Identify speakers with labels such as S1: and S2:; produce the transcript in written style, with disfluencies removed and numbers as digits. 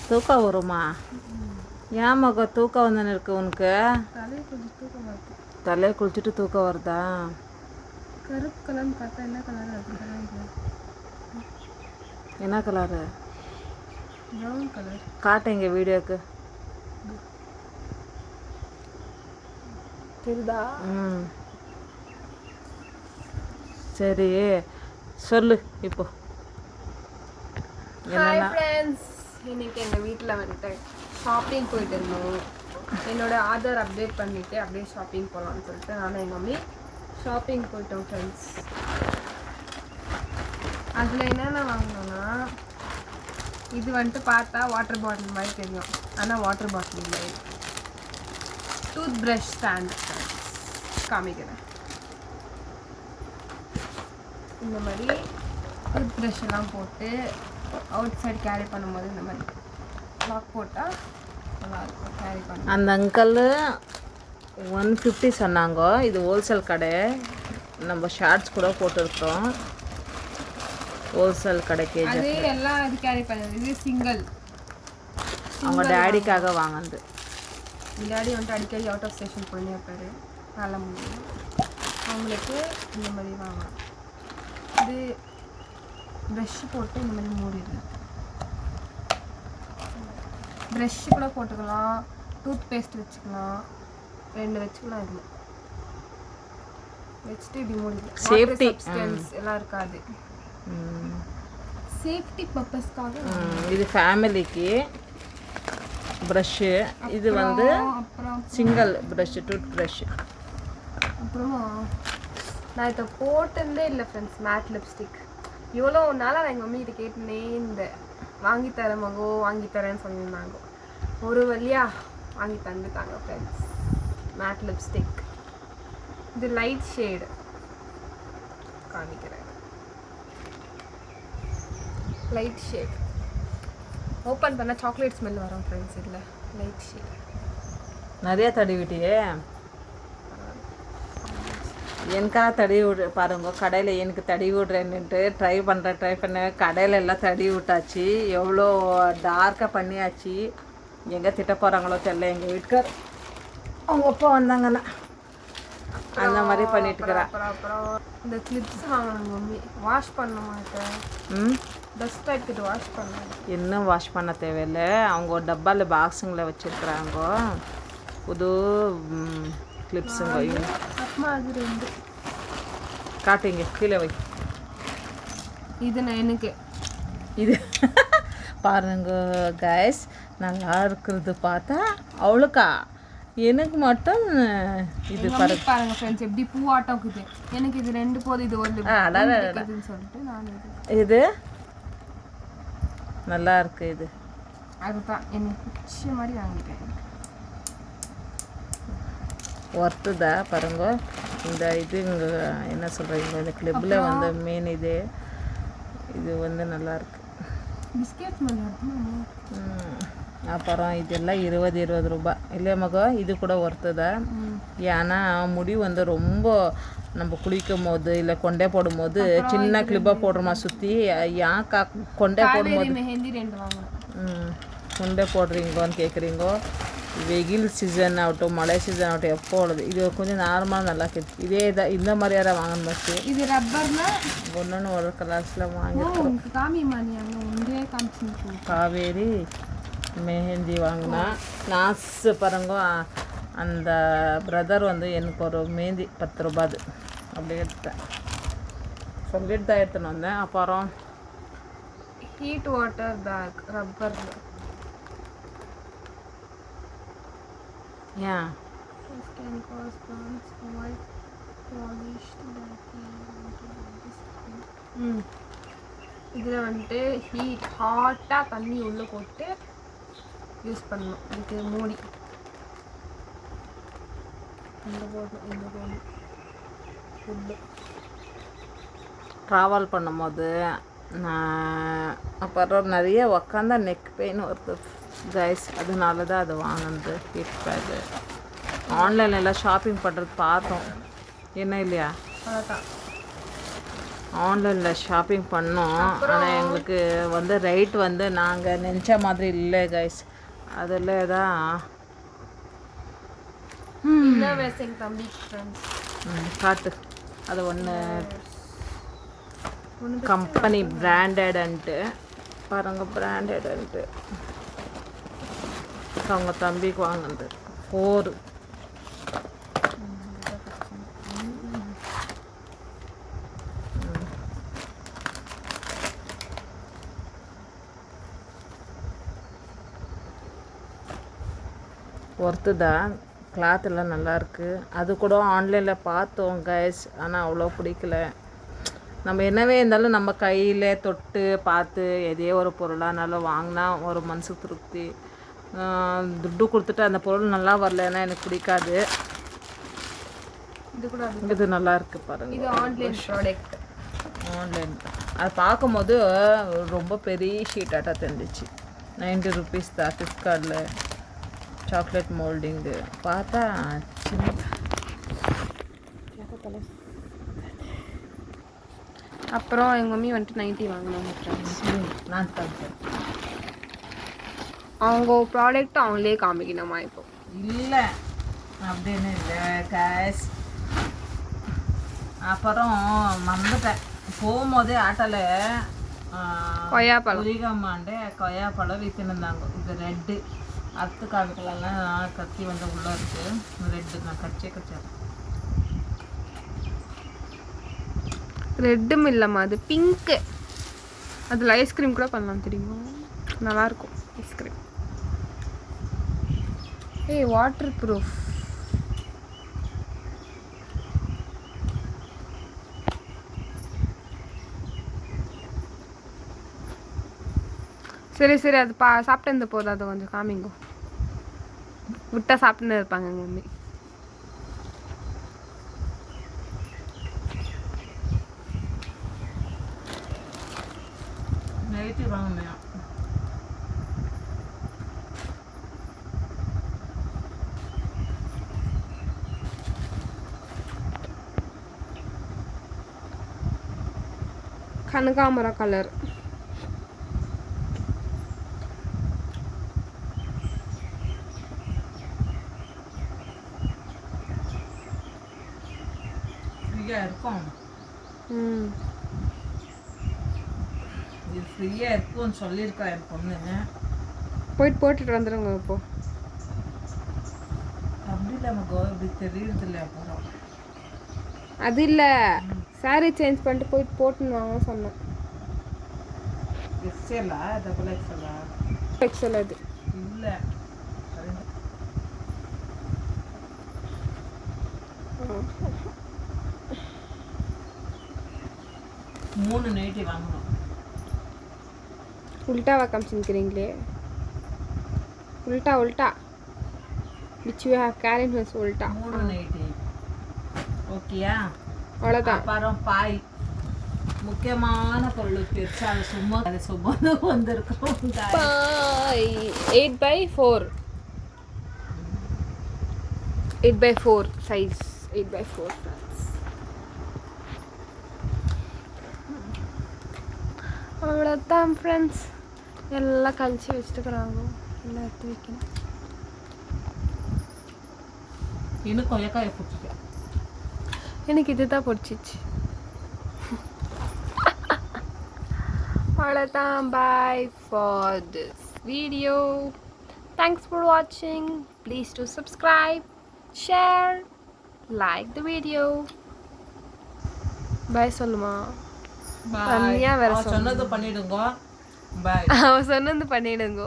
S1: தூக்கம் வருமா? ஏன் மக தூக்கம் வந்து இருக்கு உனக்கு? தலையை குளிச்சுட்டு தூக்கம் வருதா?
S2: கருப்பு கலர்னு பார்த்தா என்ன கலர்?
S1: என்ன கலரு?
S2: Brown colour.
S1: காட்டுங்க வீடியோக்கு.
S2: தெரியுதா?
S1: சரி சொல்லு இப்போ.
S2: ஹாய் ஃப்ரெண்ட்ஸ், இன்னைக்கு எங்கள் வீட்டில் வந்துட்டு ஷாப்பிங் போயிட்டு இருந்தோம். என்னோட ஆதார் அப்டேட் பண்ணிவிட்டு அப்படியே ஷாப்பிங் போகலான்னு சொல்லிட்டு நானும் எங்கள் மம்மி ஷாப்பிங் போயிட்டோம் ஃப்ரெண்ட்ஸ். அதில் என்னென்ன வாங்கினோன்னா, இது வந்துட்டு பார்த்தா வாட்டர் பாட்டில் மாதிரி தெரியும், ஆனால் வாட்டர் பாட்டில் இல்லை. டூத் ப்ரஷ் ஸ்டாண்ட் காமிக்கிறேன். இந்த மாதிரி டூத் ப்ரஷ் எல்லாம் போட்டு அவுட் சைடு கேரி பண்ணும்போது இந்த மாதிரி லாக் போட்டால் நல்லாயிருக்கும் கேரி பண்ண.
S1: அந்த அங்கிள் 150 சொன்னாங்க. இது ஹோல்சேல் கடை. நம்ம ஷார்ட்ஸ் கூட போட்டிருக்கோம். ஹோல்சேல் கடைக்கு
S2: அது எல்லாம் இது கேரி பண்ணுறது. இது சிங்கிள்.
S1: அவங்க டேடிக்காக வாங்கினது.
S2: டேடி வந்துட்டு அடிக்கடி அவுட் ஆஃப் ஸ்டேஷன் போயினே இருப்பார். நல்ல முடியும் அவங்களுக்கு இந்த மாதிரி வாங்கலாம். இது ப்ரெஷ்ஷு போட்டு இந்த மாதிரி மூடிடுது. ப்ரெஷ்ஷு கூட போட்டுக்கலாம், டூத் பேஸ்ட் வச்சுக்கலாம், 2 வச்சுக்கலாம். இதில் வச்சுட்டு இப்படி மூடிக்கலாம்.
S1: சேஃப்டி
S2: சப்ஸ்டன்ஸ் எல்லாம் இருக்காது, சேஃப்டி பர்பஸ்க்காக.
S1: இது ஃபேமிலிக்கு ப்ரஷ்ஷு. இது வந்து
S2: அப்புறம்
S1: சிங்கிள் ப்ரஷ்ஷு, டூத் ப்ரஷ்ஷு.
S2: அப்புறமா நான் இதை போட்டிருந்தே இல்லை ஃப்ரெண்ட்ஸ், மேட் லிப்ஸ்டிக். எவ்வளோ நாளாக நான் எங்கள் மம்மிகிட்ட கேட்டுனே இந்த வாங்கித்தரேன் மகோ வாங்கித்தரேன்னு சொல்லியிருந்தாங்க. ஒரு வழியாக வாங்கி தந்துட்டாங்க ஃப்ரெண்ட்ஸ். Mat lipstick. இது லைட் ஷேடு காமிக்கிறேன். லைட் ஷேட் ஓப்பன் பண்ணால் சாக்லேட் ஸ்மெல் வரும் ஃப்ரெண்ட்ஸ். இதில் லைட் ஷேட்
S1: நிறைய தடி விட்டியே. எனக்காக தடி விடு பாருங்க. கடையில் எனக்கு தடி விடுறேன்னுட்டு ட்ரை பண்ணேன். கடையில் எல்லாம் தடி விட்டாச்சு. எவ்வளோ டார்க்காக பண்ணியாச்சு. எங்கே திட்ட போகிறாங்களோ தெரியல. எங்கள் வீட்டுக்கார் அவங்க அப்பா வந்தாங்கன்னா அந்த மாதிரி பண்ணிட்டுக்கிறேன்.
S2: அப்புறம் இந்த கிளிப்ஸ் வாங்கணும் மம்மி. வாஷ் பண்ண மாட்டேன். டஸ்ட் எடுத்துட்டு வாஷ் பண்ணேன்.
S1: இன்னும் வாஷ் பண்ண தேவையில்லை. அவங்க ஒரு டப்பாவில் பாக்ஸுங்களை வச்சுருக்குறாங்க. புது கிளிப்ஸுங்க.
S2: அம்மா அது 2
S1: காட்டுங்க, கீழே வை.
S2: இது நான் எனக்கு
S1: இது பாருங்க கைஸ், நல்லா இருக்கிறது பார்த்தா அவளுக்கா, எனக்கு மட்டும் இது
S2: பாருங்க ஃப்ரெண்ட்ஸ் எப்படி பூவாட்டம் இருக்குது. எனக்கு இது 2 போதும். இது ஒரு இருக்குதுன்னு சொல்லிட்டு நான்
S1: இது நல்லா இருக்கு. இது
S2: அதுதான் எனக்கு பிடிச்ச மாதிரி வாங்கிட்டேன்.
S1: ஒர்த்துதா பாருங்க. இந்த இது இங்கே என்ன சொல்கிறீங்க, இந்த கிளிப்பில் வந்து மெயின் இது வந்து நல்லாயிருக்கு.
S2: பிஸ்கெட்
S1: அப்புறம் இதெல்லாம் 20 ரூபாய் இல்லையா மகம்? இது கூட ஒர்த்துதா. ஏன்னா முடி வந்து ரொம்ப நம்ம குளிக்கும் போது இல்லை கொண்டே போடும்போது சின்ன கிளிப்பாக போடுறோமா சுற்றி. ஏன் கொண்டே போடும்போது கொண்டே போடுறீங்கன்னு கேட்குறீங்கோ. வெயில் சீசன் ஆகட்டும், மழை சீசன் ஆகட்டும், எப்போ உள்ளது இது கொஞ்சம் நார்மலாக நல்லா இருக்குது. இதே தான் இந்த மாதிரி யாராவது வாங்கணும் பஸ்ஸு.
S2: இது ரப்பர்னா
S1: ஒன்று ஒரு கலர்ஸில் வாங்கிருக்கோம். காவேரி மெஹந்தி வாங்கினா நாசு பாருங்க. அந்த பிரதர் வந்து எனக்கு ஒரு மெஹந்தி 10 ரூபாது அப்படி எடுத்தேன். சொல்லிட்டு தான் எடுத்துன்னு வந்தேன். அப்புறம்
S2: ஹீட் வாட்டர் பேக் ரப்பர்.
S1: ஏன்
S2: இதில் வந்துட்டு ஹாட்டாக தண்ணி உள்ளே போட்டு யூஸ் பண்ணணும். இதுக்கு மூடி இந்த போடணும்.
S1: ட்ராவல் பண்ணும்போது அப்புறம் நிறைய உக்காந்தா நெக் பெயின் வருது கைஸ். அதனால தான் அது வாங்கினது ஹீட் பேடு. ஆன்லைனில் எல்லாம் ஷாப்பிங் பண்ணுறது பார்த்தோம், என்ன இல்லையா?
S2: அதான்
S1: ஆன்லைனில் ஷாப்பிங் பண்ணோம். ஆனால் எங்களுக்கு வந்து ரேட் வந்து நாங்கள் நினச்ச மாதிரி இல்லை கைஸ். அதில் தான்
S2: இன்னர்வேர்ஸ் எங்கள் தம்பி ஃப்ரெண்ட்ஸ்.
S1: காட்டு அது ஒன்று கம்பெனி பிராண்டட்ன்ட்டு பாருங்கள், பிராண்டட்ன்ட்டு அவங்க தம்பிக்கு வாங்கினது 4. ஒர்த்து தான், கிளாத் எல்லாம் நல்லாயிருக்கு. அது கூட ஆன்லைனில் பார்த்தோம் கைஸ், ஆனால் அவ்வளோ பிடிக்கல. நம்ம என்னவே இருந்தாலும் நம்ம கையில் தொட்டு பார்த்து எதையோ ஒரு பொருளானாலும் வாங்கினா ஒரு மனசுக்கு திருப்தி. துட்டு கொடுத்துட்டு அந்த பொருள் நல்லா வரலன்னா எனக்கு பிடிக்காது. இது நல்லா இருக்கு பாருங்க.
S2: இது ஆன்லைன் ப்ராடக்ட்.
S1: ஆன்லைன் அது பார்க்கும்போது ரொம்ப பெரிய ஷீட்டாட்டாக தெரிஞ்சிச்சு. 90 rupees தான் ஃப்ளிப்கார்ட்டில். சாக்லேட் மோல்டிங்கு பார்த்தா சின்ன.
S2: அப்புறம் எங்கள் மம்மி வந்துட்டு 90 வாங்கினாங்க ஃப்ரெண்ட்ஸ்.
S1: நான் தரேன்.
S2: அவங்க ப்ராடக்ட் அவங்களே காமிக்கணுமா இப்போ?
S1: இல்லை அப்படின்னு இல்லை கேஷ். அப்புறம் மறந்துட்டேன். போகும்போதே ஆட்டோவில்
S2: கொய்யாப்பழம்
S1: புரிகமாண்டே கொய்யாப்பழம் விற்றுனுந்தாங்க. இது ரெட்டு அறுத்து காமிக்கலாம். கத்தி வந்து உள்ளே இருக்குது. ரெட்டு நான் கடிச்சேன்.
S2: ரெட்டும் இல்லைம்மா, அது பிங்க்கு. அதில் ஐஸ்கிரீம் கூட பண்ணலாம் தெரியுமா? நல்லாயிருக்கும் ஐஸ்கிரீம். ஏய், வாட்டர் ப்ரூஃப். சரி சரி, அது சாப்பிட்டு இருந்த போதும், அதை கொஞ்சம் காமிங்கோ. விட்டா சாப்பிட்டுன்னு இருப்பாங்க எங்கள் மம்மி.
S1: நைட்டு வாங்கினேன்.
S2: கனகாமர கலர்.
S1: ஃப்ரீயாக இருக்கும். இது ஃப்ரீயாக இருக்கும்னு சொல்லியிருக்கா என் பொண்ணு.
S2: போயிட்டு போட்டுட்டு வந்துடுங்க இப்போ.
S1: அப்படி இல்லை மகோ, இப்படி தெரியுது இல்லை. அப்புறம்
S2: அது இல்லை, சாரீ சேஞ்ச் பண்ணிட்டு போயிட்டு போட்டுன்னு வாங்க சொன்னேன்.
S1: எக்ஸலா டபுள் எக்ஸலா?
S2: எக்ஸல் அது
S1: இல்லை. 3 நைட்டி வாங்கணும்.
S2: உல்ட்டாவா காமிச்சுக்கிறீங்களே. உல்ட்டா உல்ட்டா which you have carried miss உல்ட்டா.
S1: 3 நைட்டி ஓகேயா?
S2: அவ்வளோதான்.
S1: அப்புறம் பாய் முக்கியமான பொருள் பெருசா சும்மா அது சும்மா வந்திருக்கோம்.
S2: பாய் 8x4 8x4 சைஸ். 8x4 அவ்வளோதான் ஃப்ரெண்ட்ஸ். எல்லாம் கழிச்சு வச்சுட்டுக்கிறாங்க. எல்லாம் எடுத்து வைக்கணும்.
S1: இன்னும் கொய்யாக்காயை பிடிச்சிக்க.
S2: எனக்கு இது தான் பிடிச்சிச்சு. அவ்வளோதான். Bye for this video. Thanks for வாட்சிங். Please do subscribe, share, like the video. Bye சொல்லுமா?
S1: பாய். சொன்னது பண்ணிடுங்க. பாய்.
S2: அவ சொன்னது பண்ணிடுங்க.